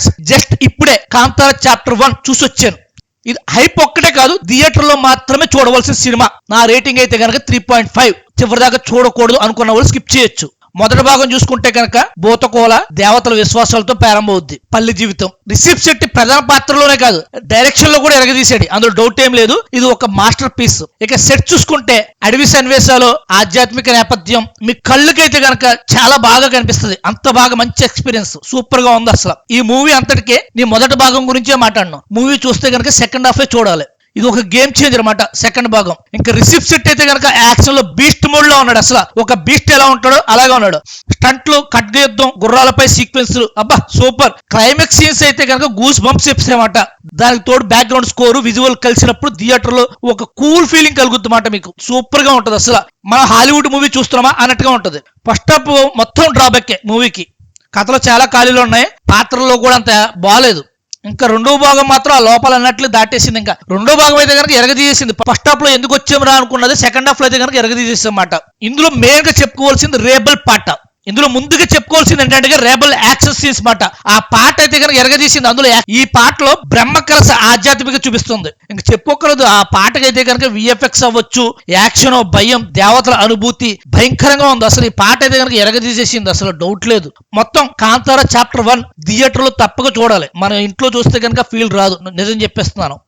Friends, just ఇప్పుడే Kantara chapter 1 చూసొచ్చాను. ఇది hype ఒక్కటే కాదు, థియేటర్ లో మాత్రమే చూడవలసిన సినిమా. నా రేటింగ్ అయితే కనుక 3.5. చివరిదాకా చూడకూడదు అనుకున్న వాళ్ళు స్కిప్ చేయొచ్చు. మొదటి భాగం చూసుకుంటే కనుక భూతకోల దేవతల విశ్వాసాలతో ప్రారంభమవుద్ది. పల్లి జీవితం. రిషబ్ శెట్టి ప్రధాన పాత్రలోనే కాదు, డైరెక్షన్ లో కూడా ఎరగదీశాడు, అందులో డౌట్ ఏం లేదు. ఇది ఒక మాస్టర్ పీస్. ఇక సెట్ చూసుకుంటే అడవి సన్నివేశాలు, ఆధ్యాత్మిక నేపథ్యం మీ కళ్ళకైతే కనుక చాలా బాగా కనిపిస్తుంది. అంత బాగా మంచి ఎక్స్పీరియన్స్, సూపర్ గా ఉంది. అసలు ఈ మూవీ అంతటికే నీ మొదటి భాగం గురించే మాట్లాడను. మూవీ చూస్తే కనుక సెకండ్ హాఫ్ చూడాలి. ఇది ఒక గేమ్ చేంజర్ అనమాట సెకండ్ భాగం. ఇంకా రిషబ్ శెట్టి అయితే కనుక యాక్షన్ లో బీస్ట్ మోడ్ లో ఉన్నాడు. అసలు ఒక బీస్ట్ ఎలా ఉంటాడో అలాగే ఉన్నాడు. స్టంట్లు, ఖడ్గ యుద్ధం, గుర్రాలపై సీక్వెన్స్, అబ్బా సూపర్. క్లైమాక్స్ సీన్స్ అయితే కనుక గూస్ బంప్స్ అనమాట. దానికి తోడు బ్యాక్గ్రౌండ్ స్కోర్, విజువల్ కలిసినప్పుడు థియేటర్ లో ఒక కూల్ ఫీలింగ్ కలుగుతుంది మాట. మీకు సూపర్ గా ఉంటది. అసలు మన హాలీవుడ్ మూవీ చూస్తున్నామా అన్నట్టుగా ఉంటది. ఫస్ట్ హాఫ్ మొత్తం డ్రాబ్యాక్ మూవీకి. కథలో చాలా ఖాళీలు ఉన్నాయి, పాత్రలో కూడా అంత బాగాలేదు. ఇంకా రెండో భాగం మాత్రం ఆ లోపల అన్నట్లు దాటేసింది. ఇంకా రెండో భాగం అయితే కనుక ఎరగదీసేసింది. ఫస్ట్ హాఫ్ లో ఎందుకు వచ్చామరా అనుకున్నది సెకండ్ హాఫ్ లో అయితే కనుక ఎరగదీసేసింది అన్నమాట. ఇందులో మెయిన్ గా చెప్పుకోవాల్సింది రేబల్ పాట. ఇందులో ముందుగా చెప్పుకోవాల్సింది ఏంటంటే రెబల్ యాక్షన్ సీన్స్ మాట. ఆ పాట అయితే కనుక ఎరగదీసింది. అందులో ఈ పాటలో బ్రహ్మ కలస ఆధ్యాత్మిక చూపిస్తుంది. ఇంక చెప్పుకోకూడదు. ఆ పాటకైతే కనుక విఎఫ్ఎక్స్ అవ్వచ్చు, యాక్షన్, భయం, దేవతల అనుభూతి భయంకరంగా ఉంది. అసలు ఈ పాట అయితే కనుక ఎరగదీసేసింది, అసలు డౌట్ లేదు. మొత్తం కాంతార చాప్టర్ 1 థియేటర్ లో తప్పక చూడాలి. మన ఇంట్లో చూస్తే కనుక ఫీల్ రాదు, నిజం చెప్పేస్తున్నాను.